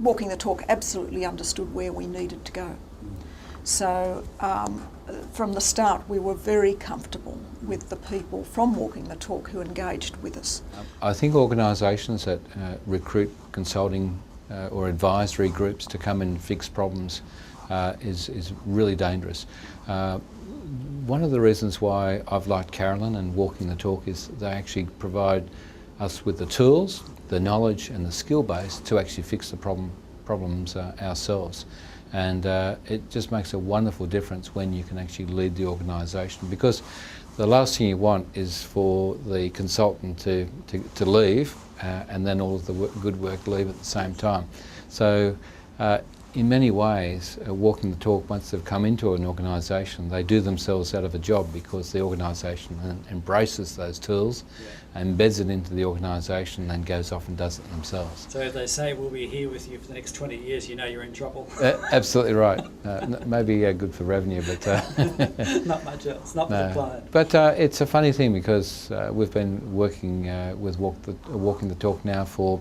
Walking the Talk absolutely understood where we needed to go. So from the start we were very comfortable with the people from Walking the Talk who engaged with us. I think organisations that recruit consulting or advisory groups to come and fix problems is really dangerous. One of the reasons why I've liked Carolyn and Walking the Talk is they actually provide us with the tools, the knowledge and the skill base to actually fix the problems ourselves. And it just makes a wonderful difference when you can actually lead the organisation, because the last thing you want is for the consultant to leave and then all of the good work leave at the same time. So in many ways, Walking the Talk, once they've come into an organisation, they do themselves out of a job because the organisation embraces those tools, embeds it into the organisation, and goes off and does it themselves. So if they say we'll be here with you for the next 20 years, you know you're in trouble. Absolutely right. Maybe good for revenue, but not much else, not for the client. But it's a funny thing because we've been working with Walking the Talk now for,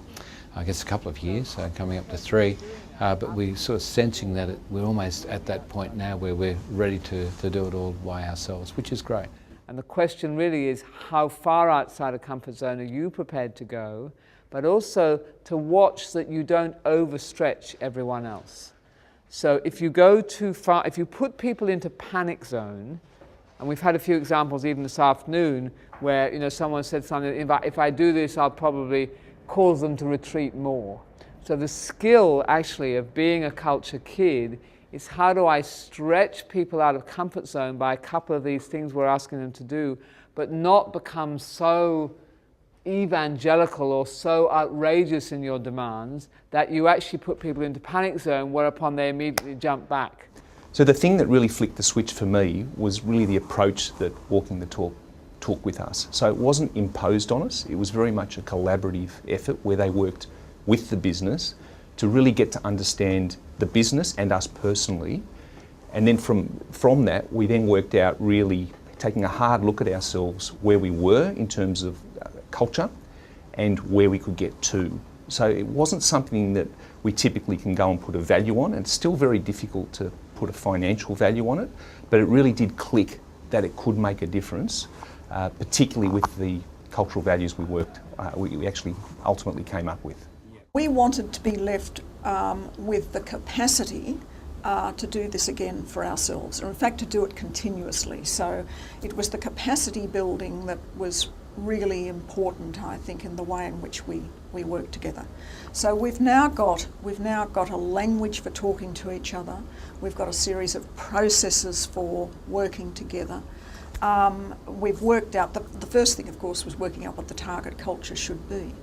I guess, a couple of years, coming up to 3. But we're sort of sensing that we're almost at that point now where we're ready to do it all by ourselves, which is great. And the question really is, how far outside a comfort zone are you prepared to go, but also to watch that you don't overstretch everyone else. So if you go too far, if you put people into panic zone, and we've had a few examples even this afternoon where someone said something, if I do this, I'll probably cause them to retreat more. So the skill actually of being a culture kid is, how do I stretch people out of comfort zone by a couple of these things we're asking them to do, but not become so evangelical or so outrageous in your demands that you actually put people into panic zone, whereupon they immediately jump back. So the thing that really flicked the switch for me was really the approach that Walking the Talk took with us. So it wasn't imposed on us, it was very much a collaborative effort where they worked with the business to really get to understand the business and us personally. And then from that, we then worked out really taking a hard look at ourselves, where we were in terms of culture and where we could get to. So it wasn't something that we typically can go and put a value on, and it's still very difficult to put a financial value on it, but it really did click that it could make a difference, particularly with the cultural values we actually ultimately came up with. We wanted to be left with the capacity to do this again for ourselves, or in fact to do it continuously. So it was the capacity building that was really important, I think, in the way in which we work together. So we've now got a language for talking to each other. We've got a series of processes for working together. We've worked out, the first thing of course was working out what the target culture should be.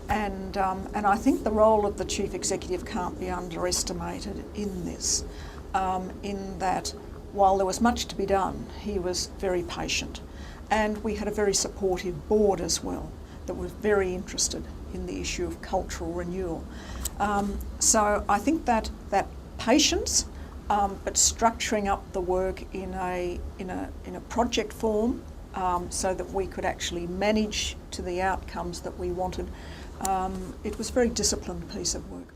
And I think the role of the Chief Executive can't be underestimated in this, in that while there was much to be done, he was very patient. And we had a very supportive board as well that was very interested in the issue of cultural renewal. So I think that patience, but structuring up the work in a project form, so that we could actually manage to the outcomes that we wanted. It was a very disciplined piece of work.